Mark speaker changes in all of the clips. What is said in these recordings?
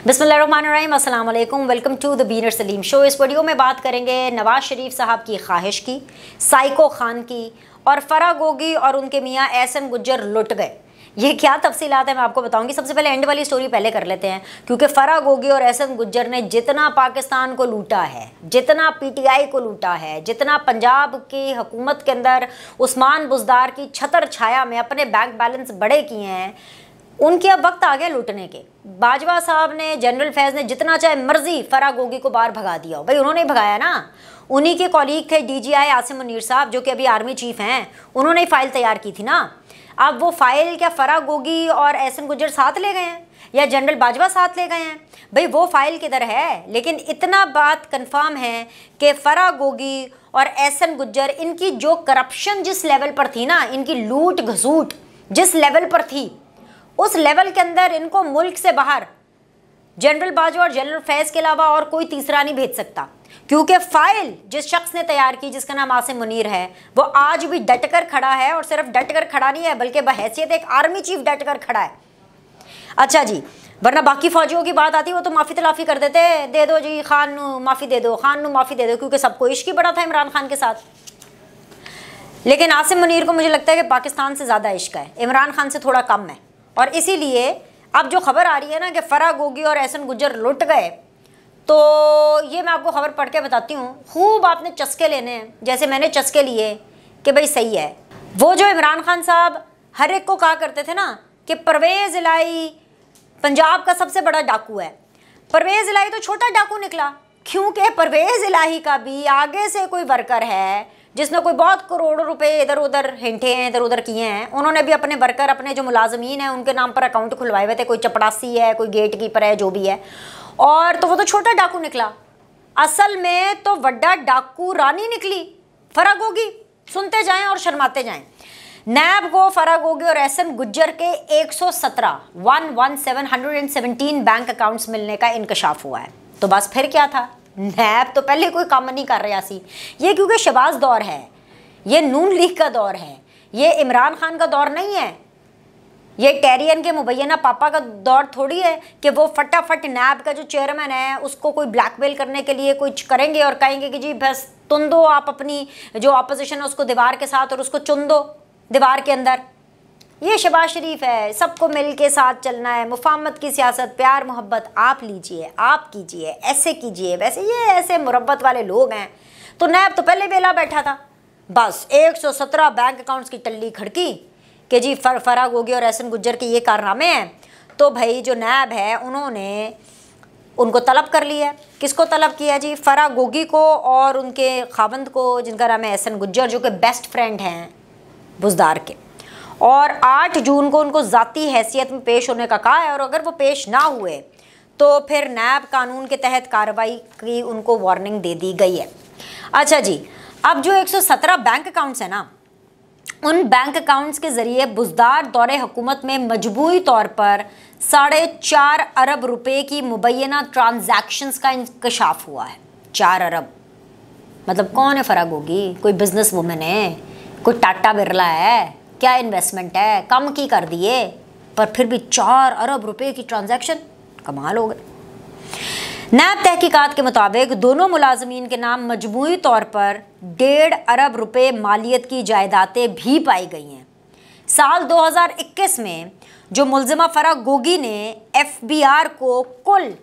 Speaker 1: बिस्मिल्लाहिर्रहमानिर्रहीम, अस्सलाम वालेकुम। Welcome to the Beenar Saleem show. इस वीडियो में बात करेंगे नवाज शरीफ साहब की ख्वाहिश की, साइको खान की और फराह गोगी और उनके मियाँ एहसन गुज्जर लुट गए। ये क्या तफसीलात है मैं आपको बताऊंगी। सबसे पहले एंड वाली स्टोरी पहले कर लेते हैं, क्योंकि फराह गोगी और एहसन गुज्जर ने जितना पाकिस्तान को लूटा है, जितना पीटीआई को लूटा है, जितना पंजाब की हुकूमत के अंदर उस्मान बुज़दार की छतर छाया में अपने बैंक बैलेंस बड़े किए हैं, उनके अब वक्त आ गया लूटने के। बाजवा साहब ने, जनरल फैज़ ने जितना चाहे मर्जी फराह गोगी को बाहर भगा दिया हो। भाई उन्होंने भगाया ना, उन्हीं के कॉलीग थे डीजीआई आसिम मुनीर साहब, जो कि अभी आर्मी चीफ हैं। उन्होंने ही फाइल तैयार की थी ना। अब वो फाइल क्या फराह गोगी और एहसन गुज्जर साथ ले गए हैं या जनरल बाजवा साथ ले गए हैं? भाई वो फाइल किधर है? लेकिन इतना बात कंफर्म है कि फराह गोगी और एहसन गुज्जर, इनकी जो करप्शन जिस लेवल पर थी ना, इनकी लूट घसूट जिस लेवल पर थी, उस लेवल के अंदर इनको मुल्क से बाहर जनरल बाजवा और जनरल फैज़ के अलावा और कोई तीसरा नहीं भेज सकता। क्योंकि फाइल जिस शख्स ने तैयार की, जिसका नाम आसिम मुनीर है, वो आज भी डट कर खड़ा है। और सिर्फ डट कर खड़ा नहीं है, बल्कि बहैसियत एक आर्मी चीफ डट कर खड़ा है। अच्छा जी, वरना बाकी फौजियों की बात आती, वो तो माफ़ी तलाफ़ी कर देते, दे दो जी खान नू माफ़ी दे दो, खान नू माफ़ी दे दो, क्योंकि सबको इश्क ही बड़ा था इमरान खान के साथ। लेकिन आसिम मुनीर को मुझे लगता है कि पाकिस्तान से ज़्यादा इश्क है, इमरान खान से थोड़ा कम है। और इसीलिए अब जो खबर आ रही है ना कि फराह गोगी और एहसन गुज्जर लुट गए, तो ये मैं आपको खबर पढ़ के बताती हूँ। खूब आपने चस्के लेने हैं, जैसे मैंने चस्के लिए कि भाई सही है। वो जो इमरान खान साहब हर एक को कहा करते थे ना कि परवेज़ इलाही पंजाब का सबसे बड़ा डाकू है। परवेज़ इलाही तो छोटा डाकू निकला, क्योंकि परवेज़ इलाही का भी आगे से कोई वर्कर है जिसने कोई बहुत करोड़ों रुपए इधर उधर हिंटे हैं, इधर उधर किए हैं। उन्होंने भी अपने वर्कर, अपने जो मुलाजमीन हैं, उनके नाम पर अकाउंट खुलवाए हुए थे। कोई चपड़ासी है, कोई गेट कीपर है, जो भी है। और तो वो तो छोटा डाकू निकला। असल में तो बड़ा डाकू रानी निकली फराह गोगी। सुनते जाएं और शर्माते जाएं। नैब को फराह गोगी और एहसन गुज्जर के 117 बैंक अकाउंट्स मिलने का इंकशाफ हुआ है। तो बस फिर क्या था, नैब तो पहले कोई काम नहीं कर रहा सी। ये क्योंकि शहबाज दौर है, ये नून लीग का दौर है, ये इमरान खान का दौर नहीं है, ये टेरियन के मुबैना पापा का दौर थोड़ी है कि वो फटाफट नैब का जो चेयरमैन है उसको कोई ब्लैकमेल करने के लिए कुछ करेंगे और कहेंगे कि जी बस चुन दो आप अपनी जो अपोजिशन है उसको दीवार के साथ, और उसको चुन दो दीवार के अंदर। ये शहबाज शरीफ है, सबको मिल के साथ चलना है, मुफाहमत की सियासत, प्यार मोहब्बत आप लीजिए, आप कीजिए, ऐसे कीजिए वैसे। ये ऐसे मुरब्बत वाले लोग हैं। तो नैब तो पहले वेला बैठा था। बस 117 बैंक अकाउंट्स की टल्ली खड़की कि जी फराह गोगी और एहसन गुज्जर के ये कारनामे हैं। तो भाई जो नैब है उन्होंने उनको तलब कर लिया। किसको तलब किया जी? फराह गोगी को और उनके खावंद को, जिनका नाम है एहसन गुज्जर, जो कि बेस्ट फ्रेंड हैं बुज़दार के। और 8 जून को उनको ज़ाती हैसियत में पेश होने का कहा है। और अगर वो पेश ना हुए तो फिर नैब कानून के तहत कार्रवाई की उनको वार्निंग दे दी गई है। अच्छा जी, अब जो 117 बैंक अकाउंट्स हैं ना, उन बैंक अकाउंट्स के ज़रिए बुज़दार दौरे हुकूमत में मजबूरी तौर पर 4.5 अरब रुपए की मुबैना ट्रांजैक्शंस का इंकशाफ हुआ है। 4 अरब मतलब कौन है फराह गोगी? कोई बिजनेस वुमेन है? कोई टाटा बिरला है? क्या इन्वेस्टमेंट है? कम की कर दिए, पर फिर भी 4 अरब रुपए की ट्रांजैक्शन, कमाल हो गए। नैब तहकीकात के मुताबिक दोनों मुलाजमीन के नाम मजमूई तौर पर 1.5 अरब रुपए मालियत की जायदादें भी पाई गई हैं। साल 2021 में जो मुलजिमा फराह गोगी ने FBR को कुल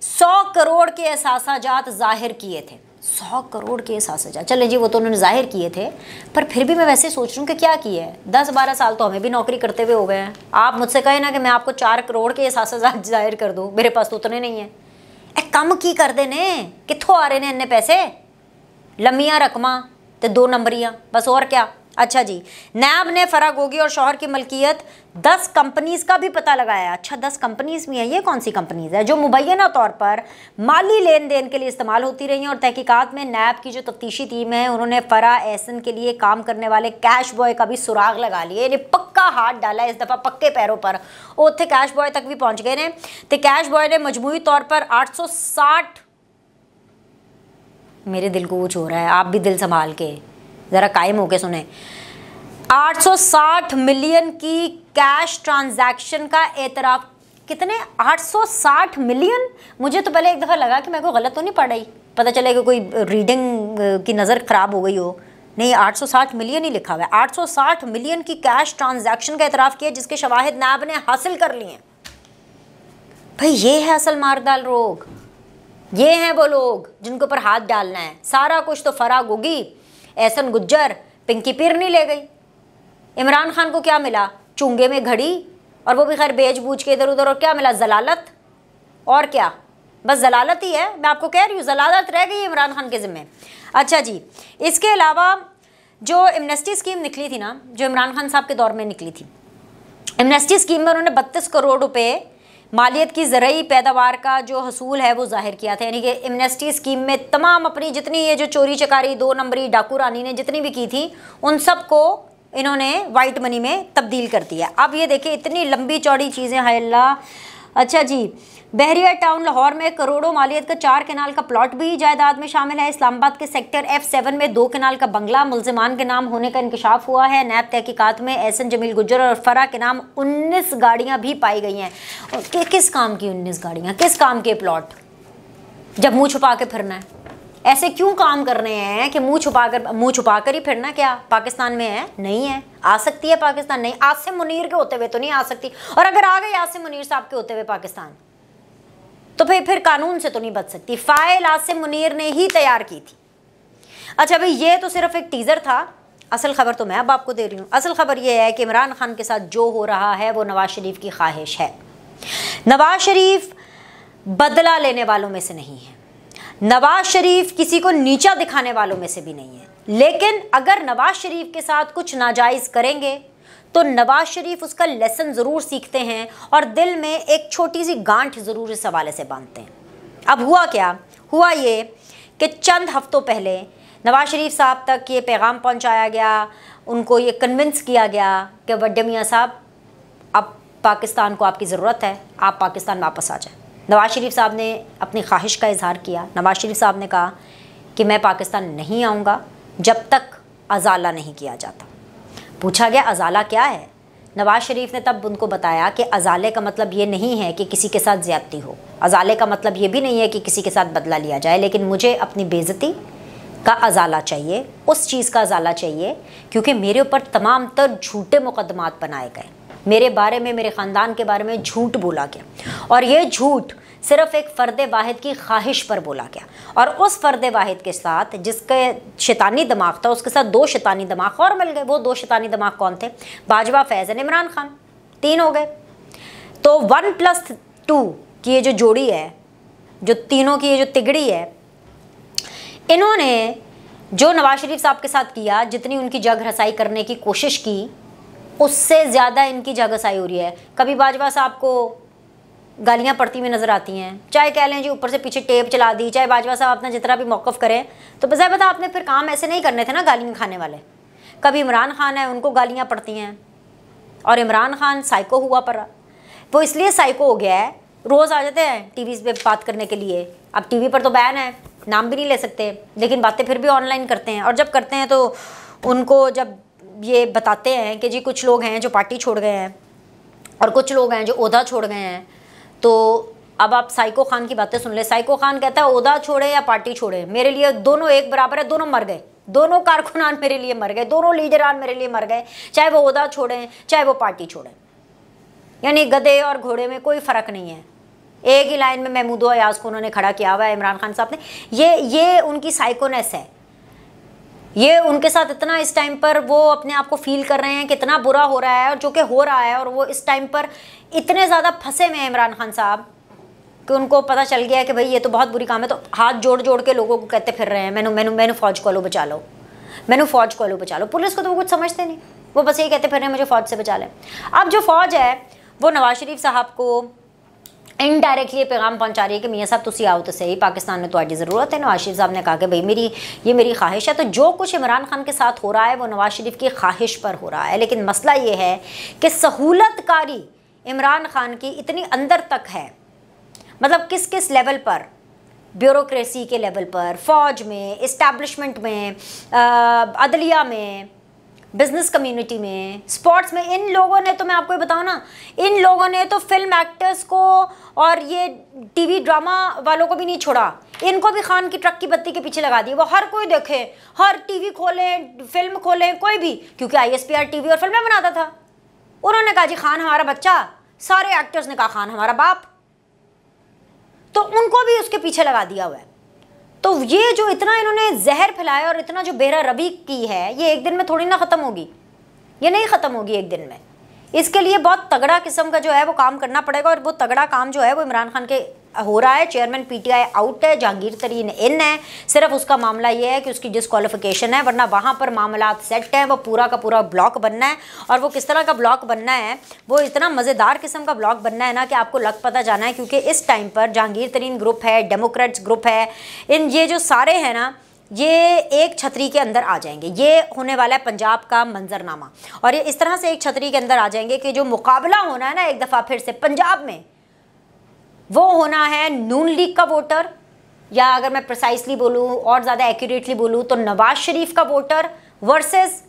Speaker 1: 100 करोड़ के एहसासाजात जाहिर किए थे। 100 करोड़ के एहसासाजात, चले जी वो तो उन्होंने जाहिर किए थे, पर फिर भी मैं वैसे सोच रही हूँ कि क्या किए है। 10-12 साल तो हमें भी नौकरी करते हुए हो गए हैं। आप मुझसे कहें ना कि मैं आपको 4 करोड़ के एहसासाजात जाहिर कर दूँ, मेरे पास तो उतने नहीं है। कम की कर देने, कित्थों आ रहे ने इन्ने पैसे? लम्मियाँ रकमा तो 2 नंबरियाँ, बस और क्या। अच्छा जी, नैब ने फराह गोगी और शौहर की मलकियत 10 कंपनीज़ का भी पता लगाया। अच्छा, 10 कंपनीज़ भी हैं। ये कौन सी कंपनीज़ है जो मुबैना तौर पर माली लेन देन के लिए इस्तेमाल होती रही हैं? और तहकीकात में नैब की जो तफ्तीशी टीम है, उन्होंने फराह एहसन के लिए काम करने वाले कैश बॉय का भी सुराग लगा लिया। यानी पक्का हाथ डाला है इस दफ़ा, पक्के पैरों पर। उत्थे कैश बॉय तक भी पहुँच गए ने। तो कैश बॉय ने मजमूई तौर पर 860, मेरे दिल को कुछ हो रहा है, आप भी दिल संभाल के ज़रा कायम होके सुने, 860 मिलियन की कैश ट्रांजैक्शन का एतराफ़ कितने 860 मिलियन। मुझे तो पहले एक दफ़ा लगा कि मैं को गलत तो नहीं पढ़ रही, पता चले कि कोई रीडिंग की नज़र ख़राब हो गई हो। नहीं, 860 मिलियन ही लिखा हुआ है। 860 मिलियन की कैश ट्रांजैक्शन का एतराफ़ किया जिसके शवाहिद नैब ने हासिल कर लिए हैं। भाई ये है असल मारदाल रोग, ये हैं वो लोग जिनके ऊपर हाथ डालना है। सारा कुछ तो फराग होगी, एहसन गुज्जर, पिंकी पिरनी ले गई। इमरान खान को क्या मिला? चुंगे में घड़ी, और वो भी खैर बेच बूझ के इधर उधर। और क्या मिला? जलालत। और क्या? बस जलालत ही है, मैं आपको कह रही हूँ, जलालत रह गई इमरान खान के ज़िम्मे। अच्छा जी, इसके अलावा जो एमनेस्टी स्कीम निकली थी ना, जो इमरान खान साहब के दौर में निकली थी, एमनेस्टी स्कीम में उन्होंने 32 करोड़ रुपए मालियत की ज़रूरी पैदावार का जो हसूल है वो जाहिर किया था। यानी कि एमनेस्टी स्कीम में तमाम अपनी जितनी ये जो चोरी चकारी 2 नंबरी डाकू रानी ने जितनी भी की थी उन सब को इन्होंने वाइट मनी में तब्दील कर दिया। अब ये देखिए इतनी लंबी चौड़ी चीज़ें, हाय अल्लाह। अच्छा जी, बहरिया टाउन लाहौर में करोड़ों मालियत का 4 कनाल का प्लॉट भी जायदाद में शामिल है। इस्लामाबाद के सेक्टर F7 में 2 कनाल का बंगला मुल्जिमान के नाम होने का इंकशाफ हुआ है। नैब तहकीकात में एहसन जमील गुज्जर और फरा के नाम 19 गाड़ियां भी पाई गई हैं। किस काम की 19 गाड़ियां? किस काम के प्लॉट? जब मुँह छुपा के फिरना है, ऐसे क्यों काम कर रहे हैं कि मुँह छुपा कर ही फिरना? क्या पाकिस्तान में है? नहीं है। आ सकती है पाकिस्तान? नहीं। आसिम मुनीर के होते हुए तो नहीं आ सकती। और अगर आ गई आसिम मुनीर साहब के होते हुए पाकिस्तान, तो फिर कानून से तो नहीं बच सकती। फाइल आसिम मुनीर ने ही तैयार की थी। अच्छा भाई, ये तो सिर्फ एक टीज़र था। असल खबर तो मैं अब आपको दे रही हूँ। असल खबर ये है कि इमरान खान के साथ जो हो रहा है वो नवाज शरीफ की ख्वाहिश है। नवाज शरीफ बदला लेने वालों में से नहीं है, नवाज शरीफ किसी को नीचा दिखाने वालों में से भी नहीं है। लेकिन अगर नवाज शरीफ के साथ कुछ नाजायज़ करेंगे तो नवाज शरीफ उसका लेसन ज़रूर सीखते हैं और दिल में एक छोटी सी गांठ ज़रूर इस हवाले से बांधते हैं। अब हुआ क्या? हुआ ये कि चंद हफ्तों पहले नवाज शरीफ साहब तक ये पैगाम पहुंचाया गया, उनको ये कन्विंस किया गया कि बड्डे मियाँ साहब, अब पाकिस्तान को आपकी ज़रूरत है, आप पाकिस्तान वापस आ जाए। नवाज शरीफ साहब ने अपनी ख्वाहिश का इजहार किया। नवाज शरीफ साहब ने कहा कि मैं पाकिस्तान नहीं आऊँगा जब तक अजाला नहीं किया जाता। पूछा गया अजाला क्या है? नवाज शरीफ ने तब उनको बताया कि अजाले का मतलब ये नहीं है कि किसी के साथ ज़्यादती हो, अजाले का मतलब ये भी नहीं है कि किसी के साथ बदला लिया जाए, लेकिन मुझे अपनी बेइज्जती का अजाला चाहिए, उस चीज़ का अजाला चाहिए क्योंकि मेरे ऊपर तमाम तर झूठे मुकदमात बनाए गए, मेरे बारे में, मेरे ख़ानदान के बारे में झूठ बोला गया। और ये झूठ सिर्फ एक फ़र्द वाहिद की ख्वाहिश पर बोला गया। और उस फ़र्द वाहिद के साथ जिसके शैतानी दिमाग था, उसके साथ 2 शैतानी दिमाग और मिल गए। वो 2 शैतानी दिमाग कौन थे? बाजवा, फैज़, इमरान खान। 3 हो गए। तो 1+2 की ये जो जोड़ी है, जो तीनों की ये जो तिगड़ी है, इन्होंने जो नवाज शरीफ साहब के साथ किया, जितनी उनकी जग रसाई करने की कोशिश की, उससे ज़्यादा इनकी जग रसाई हो रही है। कभी बाजवा साहब को गालियाँ पड़ती हुई नज़र आती हैं, चाहे कह लें जी ऊपर से पीछे टेप चला दी, चाहे बाजवा साहब अपना जितना भी मौक़िफ़ करें, तो बज़ाहिर आपने फिर काम ऐसे नहीं करने थे ना गालियाँ खाने वाले। कभी इमरान खान है, उनको गालियाँ पड़ती हैं, और इमरान खान साइको हुआ पर वो इसलिए साइको हो गया है, रोज़ आ जाते हैं टीवी पे बात करने के लिए। अब टीवी पर तो बैन है, नाम भी नहीं ले सकते, लेकिन बातें फिर भी ऑनलाइन करते हैं। और जब करते हैं तो उनको जब ये बताते हैं कि जी कुछ लोग हैं जो पार्टी छोड़ गए हैं और कुछ लोग हैं जो ओहदा छोड़ गए हैं, तो अब आप साइको खान की बातें सुन ले। साइको खान कहता है ओहदा छोड़े या पार्टी छोड़े, मेरे लिए दोनों एक बराबर है, दोनों मर गए, दोनों कारकुनान मेरे लिए मर गए, दोनों लीडरान मेरे लिए मर गए, चाहे वो ओहदा छोड़ें चाहे वो पार्टी छोड़ें। यानी गधे और घोड़े में कोई फ़र्क नहीं है। एक ही लाइन में महमूद अयाज को उन्होंने खड़ा किया हुआ है इमरान खान साहब ने। ये उनकी साइकोनेस है। ये उनके साथ इतना इस टाइम पर वो अपने आप को फील कर रहे हैं कि इतना बुरा हो रहा है और जो कि हो रहा है, और वो इस टाइम पर इतने ज़्यादा फंसे में इमरान खान साहब कि उनको पता चल गया कि भाई ये तो बहुत बुरी काम है। तो हाथ जोड़ जोड़ के लोगों को कहते फिर रहे हैं मैनू फ़ौज को लो बचा लो, मैनू फ़ौज को लो बचा लो। पुलिस को तो वो कुछ समझते नहीं, वो बस यही कहते फिर रहे हैं मुझे फ़ौज से बचा लें। अब जो फ़ौज है वो नवाज शरीफ साहब को इनडायरेक्टली पैगाम पहुंचा रही है कि मियाँ साहब तुसी आओ तो सही, पाकिस्तान में तुम्हारी ज़रूरत है। नवाज शरीफ साहब ने कहा कि भाई मेरी ख्वाहिश है। तो जो कुछ इमरान खान के साथ हो रहा है वो नवाज शरीफ की ख्वाहिश पर हो रहा है। लेकिन मसला ये है कि सहूलतकारी इमरान खान की इतनी अंदर तक है, मतलब किस किस लेवल पर, ब्यूरोक्रेसी के लेवल पर, फ़ौज में, इस्टेब्लिशमेंट में, अदलिया में, बिजनेस कम्युनिटी में, स्पोर्ट्स में। इन लोगों ने तो, मैं आपको ये बताऊं ना, इन लोगों ने तो फिल्म एक्टर्स को और ये टीवी ड्रामा वालों को भी नहीं छोड़ा, इनको भी खान की ट्रक की बत्ती के पीछे लगा दिया। वो हर कोई देखे, हर टीवी खोलें, फिल्म खोलें, कोई भी, क्योंकि ISPR टीवी और फिल्में बनाता था। उन्होंने कहा जी खान हमारा बच्चा, सारे एक्टर्स ने कहा खान हमारा बाप, तो उनको भी उसके पीछे लगा दिया हुआ है। तो ये जो इतना इन्होंने जहर फैलाया और इतना जो बेरा रबी की है, ये एक दिन में थोड़ी ना ख़त्म होगी, ये नहीं ख़त्म होगी एक दिन में। इसके लिए बहुत तगड़ा किस्म का जो है वो काम करना पड़ेगा, और वो तगड़ा काम जो है वो इमरान खान के हो रहा है। चेयरमैन PTI आउट है, जहांगीर तरीन इन है। सिर्फ उसका मामला ये है कि उसकी डिस्क्वालिफिकेशन है, वरना वहाँ पर मामला सेट हैं। वो पूरा का पूरा ब्लॉक बनना है, और वो किस तरह का ब्लॉक बनना है, वो इतना मज़ेदार किस्म का ब्लॉक बनना है ना कि आपको लग पता जाना है। क्योंकि इस टाइम पर जहांगीर तरीन ग्रुप है, डेमोक्रेट्स ग्रुप है, ये जो सारे हैं ना, ये एक छतरी के अंदर आ जाएंगे। ये होने वाला है पंजाब का मंजरनामा, और ये इस तरह से एक छतरी के अंदर आ जाएंगे कि जो मुकाबला होना है ना एक दफ़ा फिर से पंजाब में, वो होना है नून लीग का वोटर, या अगर मैं प्रिसाइसली बोलूँ और ज़्यादा एक्यूरेटली बोलूँ तो नवाज शरीफ का वोटर वर्सेस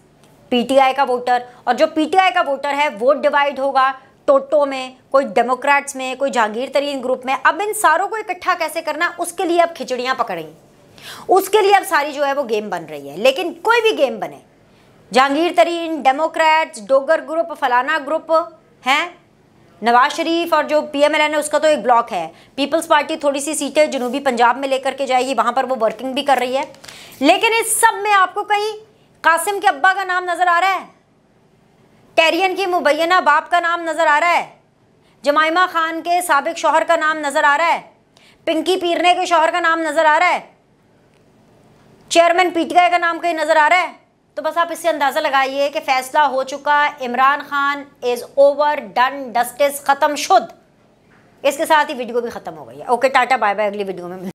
Speaker 1: PTI का वोटर। और जो PTI का वोटर है वोट डिवाइड होगा टोटो में, कोई डेमोक्रेट्स में, कोई जहांगीर तरीन ग्रुप में। अब इन सारों को इकट्ठा कैसे करना, उसके लिए अब खिचड़ियाँ पकड़ेंगी, उसके लिए अब सारी जो है वो गेम बन रही है। लेकिन कोई भी गेम बने, जहांगीर तरीन, डेमोक्रेट्स, डोगर ग्रुप, फलाना ग्रुप हैं, नवाज शरीफ और जो PMLN है उसका तो एक ब्लॉक है। पीपल्स पार्टी थोड़ी सी सीटें जनूबी पंजाब में लेकर के जाएगी, वहाँ पर वो वर्किंग भी कर रही है। लेकिन इस सब में आपको कहीं कासिम के अब्बा का नाम नज़र आ रहा है, टेरियन की मुबैना बाप का नाम नज़र आ रहा है, जमाइमा खान के साबिक शौहर का नाम नज़र आ रहा है, पिंकी पीरने के शौहर का नाम नज़र आ रहा है, चेयरमैन PTI का नाम कहीं नज़र आ रहा है। तो बस आप इससे अंदाज़ा लगाइए कि फ़ैसला हो चुका, Imran Khan is over, done, dusted, ख़त्म, शुद्ध। इसके साथ ही वीडियो भी ख़त्म हो गई है। ओके, टाटा, बाय बाय, अगली वीडियो में मिलते हैं।